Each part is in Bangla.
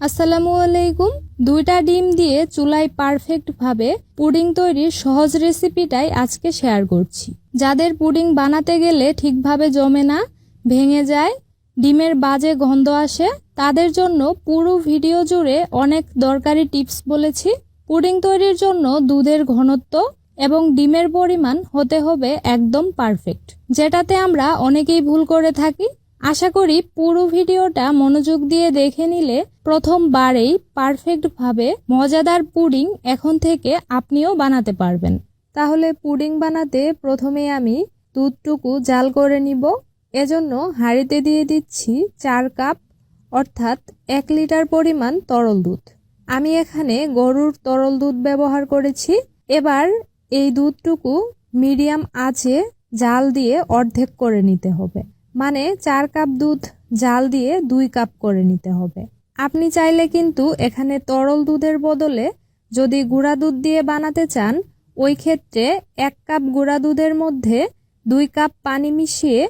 আসসালামু আলাইকুম। দুইটা ডিম দিয়ে চুলায় পারফেক্ট ভাবে পুডিং তৈরির সহজ রেসিপিটাই আজকে শেয়ার করছি। যাদের পুডিং বানাতে গেলে ঠিকভাবে জমে না, ভেঙে যায়, ডিমের বাজে গন্ধ আসে, তাদের জন্য পুরো ভিডিও জুড়ে অনেক দরকারি টিপস বলেছি। পুডিং তৈরির জন্য দুধের ঘনত্ব এবং ডিমের পরিমাণ হতে হবে একদম পারফেক্ট, যেটাতে আমরা অনেকেই ভুল করে থাকি। আশা করি পুরো ভিডিওটা মনোযোগ দিয়ে দেখে নিলে প্রথমবারেই পারফেক্টভাবে মজাদার পুডিং এখন থেকে আপনিও বানাতে পারবেন। তাহলে পুডিং বানাতে প্রথমে আমি দুধটুকু জাল করে নিব। এজন্য হাঁড়িতে দিয়ে দিচ্ছি 4 কাপ অর্থাৎ 1 লিটার পরিমাণ তরল দুধ। আমি এখানে গরুর তরল দুধ ব্যবহার করেছি। এবার এই দুধটুকু মিডিয়াম আঁচে জাল দিয়ে অর্ধেক করে নিতে হবে, মানে 4 কাপ দুধ জাল দিয়ে 2 কাপ করে নিতে হবে। আপনি চাইলে কিন্তু এখানে তরল দুধের বদলে যদি গুঁড়া দুধ দিয়ে বানাতে চান, ওই ক্ষেত্রে 1 কাপ গুঁড়া দুধের মধ্যে 2 কাপ পানি মিশিয়ে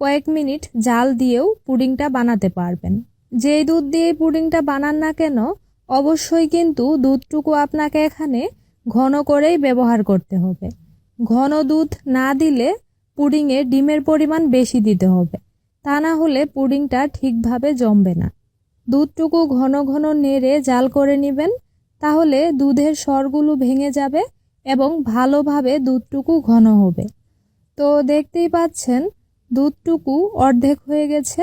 কয়েক মিনিট জাল দিয়েও পুডিংটা বানাতে পারবেন। যেই দুধ দিয়ে পুডিংটা বানান না কেন, অবশ্যই কিন্তু দুধটুকু আপনাকে এখানে ঘন করেই ব্যবহার করতে হবে। ঘন দুধ না দিলে পুডিংয়ে ডিমের পরিমাণ বেশি দিতে হবে, তা না হলে পুডিংটা ঠিকভাবে জমবে না। দুধটুকু ঘন ঘন নেড়ে জাল করে নেবেন, তাহলে দুধের স্বরগুলো ভেঙে যাবে এবং ভালোভাবে দুধটুকু ঘন হবে। তো দেখতেই পাচ্ছেন দুধটুকু অর্ধেক হয়ে গেছে।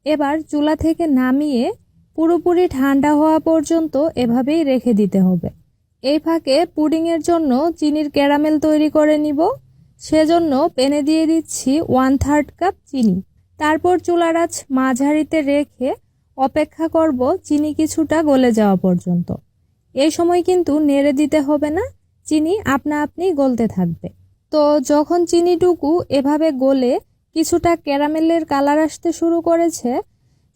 এবার চুলা থেকে নামিয়ে পুরোপুরি ঠান্ডা হওয়া পর্যন্ত এভাবেই রেখে দিতে হবে। এই ফাঁকে পুডিংয়ের জন্য চিনির ক্যারামেল তৈরি করে নিব। সেজন্য প্যানে দিয়ে দিচ্ছি 1/3 কাপ চিনি। তারপর চুলার আঁচ মাঝারিতে রেখে অপেক্ষা করব চিনি কিছুটা গলে যাওয়া পর্যন্ত। এই সময় কিন্তু নেড়ে দিতে হবে না, চিনি আপনা আপনি গলতে থাকবে। তো যখন চিনিটুকু এভাবে গলে কিছুটা ক্যারামেলের কালার আসতে শুরু করেছে,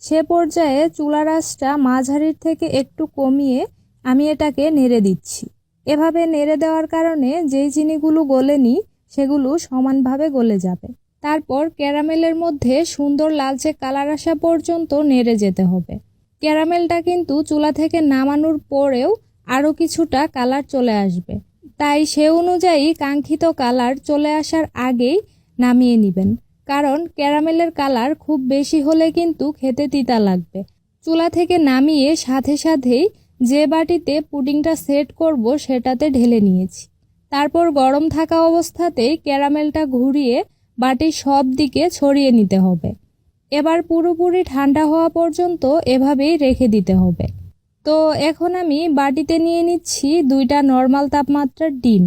সে পর্যায়ে চুলার আঁচটা মাঝারির থেকে একটু কমিয়ে আমি এটাকে নেড়ে দিচ্ছি। এভাবে নেড়ে দেওয়ার কারণে যেই চিনিগুলো গলেনি সেগুলো সমানভাবে গলে যাবে। তারপর ক্যারামেলের মধ্যে সুন্দর লালচে কালার আসা পর্যন্ত নেড়ে যেতে হবে। ক্যারামেলটা কিন্তু চুলা থেকে নামানোর পরেও আরও কিছুটা কালার চলে আসবে, তাই সে অনুযায়ী কাঙ্ক্ষিত কালার চলে আসার আগেই নামিয়ে নেবেন, কারণ ক্যারামেলের কালার খুব বেশি হলে কিন্তু খেতে তিতা লাগবে। চুলা থেকে নামিয়ে সাথে সাথেই যে বাটিতে পুডিংটা সেট করব সেটাতে ঢেলে নিয়েছি। তারপর গরম থাকা অবস্থাতেই ক্যারামেলটা ঘুরিয়ে বাটির সব দিকে ছড়িয়ে নিতে হবে। এবার পুরোপুরি ঠান্ডা হওয়া পর্যন্ত এভাবেই রেখে দিতে হবে। তো এখন আমি বাটিতে নিয়ে নিচ্ছি 2টা নর্মাল তাপমাত্রার ডিম।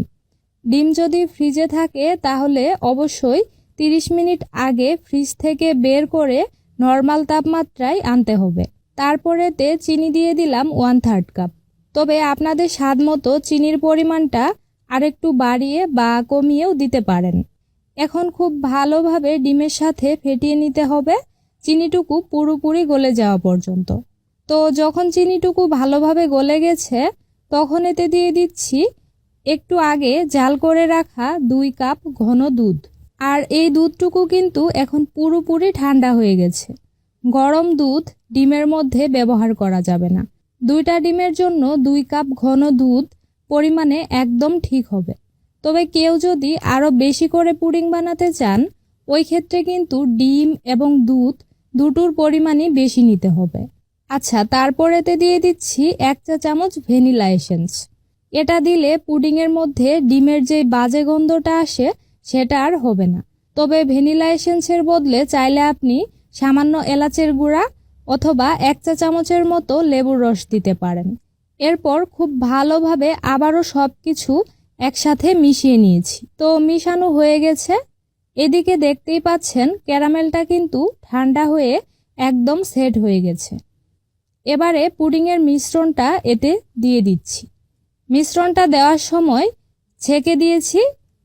ডিম যদি ফ্রিজে থাকে তাহলে অবশ্যই 30 মিনিট আগে ফ্রিজ থেকে বের করে নর্মাল তাপমাত্রায় আনতে হবে। তারপরেতে চিনি দিয়ে দিলাম 1/3 কাপ। তবে আপনাদের স্বাদ মতো চিনির পরিমাণটা আরেকটু বাড়িয়ে বা কমিয়েও দিতে পারেন। এখন খুব ভালোভাবে ডিমের সাথে ফেটিয়ে নিতে হবে, চিনিটুকু পুরোপুরি গলে যাওয়া পর্যন্ত। তো যখন চিনিটুকু ভালোভাবে গলে গেছে, তখন এতে দিয়ে দিচ্ছি একটু আগে জাল করে রাখা 2 কাপ ঘন দুধ। আর এই দুধটুকু কিন্তু এখন পুরোপুরি ঠান্ডা হয়ে গেছে। গরম দুধ ডিমের মধ্যে ব্যবহার করা যাবে না। 2টা ডিমের জন্য 2 কাপ ঘন দুধ পরিমাণে একদম ঠিক হবে। তবে কেউ যদি আরও বেশি করে পুডিং বানাতে চান, ওই ক্ষেত্রে কিন্তু ডিম এবং দুধ দুটোর পরিমাণই বেশি নিতে হবে। আচ্ছা, তারপর এতে দিয়ে দিচ্ছি 1 চা চামচ ভ্যানিলা এসেন্স। এটা দিলে পুডিংয়ের মধ্যে ডিমের যে বাজে গন্ধটা আসে সেটা আর হবে না। তবে ভ্যানিলা এসেন্সের বদলে চাইলে আপনি সামান্য এলাচের গুঁড়া অথবা 1 চা চামচের মতো লেবুর রস দিতে পারেন। এরপর খুব ভালোভাবে আবারও সব কিছু একসাথে মিশিয়ে নিয়েছি। তো মিশানো হয়ে গেছে। এদিকে দেখতেই পাচ্ছেন ক্যারামেলটা কিন্তু ঠান্ডা হয়ে একদম সেট হয়ে গেছে। এবারে পুডিংয়ের মিশ্রণটা এতে দিয়ে দিচ্ছি। মিশ্রণটা দেওয়ার সময় ছেঁকে দিয়েছি,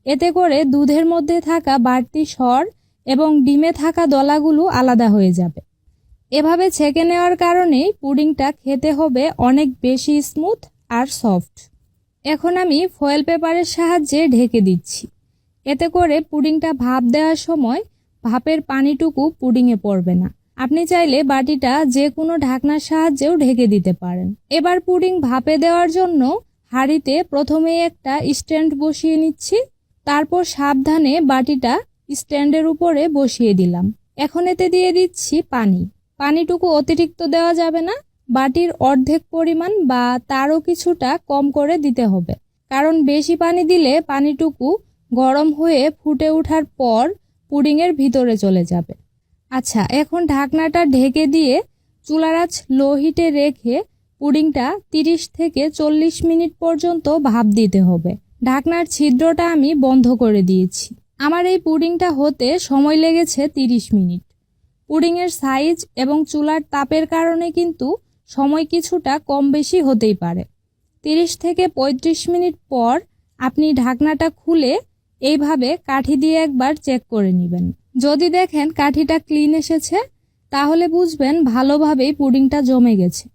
এতে করে দুধের মধ্যে থাকা বাড়তি স্বর এবং ডিমে থাকা দলাগুলো আলাদা হয়ে যাবে। এভাবে ছেঁকে নেওয়ার কারণেই পুডিংটা খেতে হবে অনেক বেশি স্মুথ আর সফট। এখন আমি ফয়েল পেপারের সাহায্যে ঢেকে দিচ্ছি। এতে করে পুডিংটা ভাপ দেওয়ার সময় ভাপের পানিটুকু পুডিংয়ে পড়বে না আপনি চাইলে বাটিটা যে কোনো ঢাকনার সাহায্যেও ঢেকে দিতে পারেন। এবার পুডিং ভাপে দেওয়ার জন্য হাঁড়িতে প্রথমেই একটা স্ট্যান্ড বসিয়ে নিচ্ছি। তারপর সাবধানে বাটিটা স্ট্যান্ডের উপরে বসিয়ে দিলাম। এখন এতে দিয়ে দিচ্ছি পানি। পানিটুকু অতিরিক্ত দেওয়া যাবে না, বাটির অর্ধেক পরিমাণ বা তারও কিছুটা কম করে দিতে হবে, কারণ বেশি পানি দিলে পানিটুকু গরম হয়ে ফুটে ওঠার পর পুডিংয়ের ভিতরে চলে যাবে। আচ্ছা, এখন ঢাকনাটা ঢেকে দিয়ে চুলার আঁচ লো হিটে রেখে পুডিংটা 30 থেকে 40 মিনিট পর্যন্ত ভাপ দিতে হবে। ঢাকনার ছিদ্রটা আমি বন্ধ করে দিয়েছি। আমার এই পুডিংটা হতে সময় লেগেছে 30 মিনিট। পুডিংয়ের সাইজ এবং চুলার তাপের কারণে কিন্তু সময় কিছুটা কম বেশি হতেই পারে। 30 থেকে 35 মিনিট পর আপনি ঢাকনাটা খুলে এইভাবে কাঠি দিয়ে একবার চেক করে নেবেন। যদি দেখেন কাঠিটা ক্লিন এসেছে, তাহলে বুঝবেন ভালোভাবেই পুডিংটা জমে গেছে।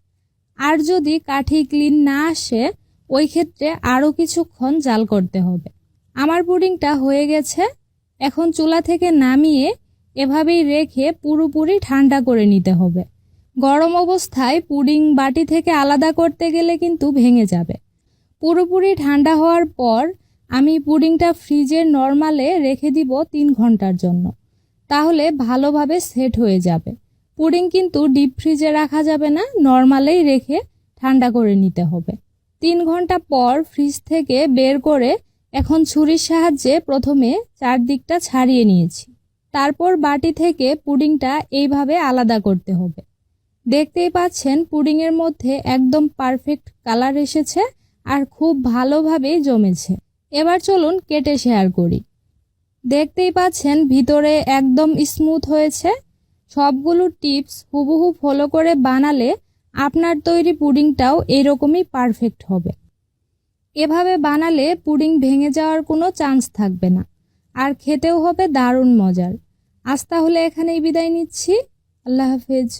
আর যদি কাঠি ক্লিন না আসে, ওই ক্ষেত্রে আরও কিছুক্ষণ জাল করতে হবে। আমার পুডিংটা হয়ে গেছে। এখন চুলা থেকে নামিয়ে এভাবেই রেখে পুরোপুরি ঠান্ডা করে নিতে হবে। গরম অবস্থায় পুডিং বাটি থেকে আলাদা করতে গেলে কিন্তু ভেঙে যাবে। পুরোপুরি ঠান্ডা হওয়ার পর আমি পুডিংটা ফ্রিজের নরমালে রেখে দিব 3 ঘন্টার জন্য, তাহলে ভালোভাবে সেট হয়ে যাবে। পুডিং কিন্তু ডিপ ফ্রিজে রাখা যাবে না, নরমালেই রেখে ঠান্ডা করে নিতে হবে। 3 ঘন্টা পর ফ্রিজ থেকে বের করে এখন ছুরির সাহায্যে প্রথমে চারদিকটা ছাড়িয়ে নিয়েছি। তারপর বাটি থেকে পুডিংটা এইভাবে আলাদা করতে হবে। দেখতেই পাচ্ছেন পুডিংয়ের মধ্যে একদম পারফেক্ট কালার এসেছে আর খুব ভালোভাবেই জমেছে। এবার চলুন কেটে শেয়ার করি। দেখতেই পাচ্ছেন ভিতরে একদম স্মুথ হয়েছে। সবগুলো টিপস হুবহু ফলো করে বানালে আপনার তৈরি পুডিংটাও এরকমই পারফেক্ট হবে। এভাবে বানালে পুডিং ভেঙে যাওয়ার কোনো চান্স থাকবে না, আর খেতেও হবে দারুণ মজার। আজ তাহলে এখানেই বিদায় নিচ্ছি। আল্লাহ হাফেজ।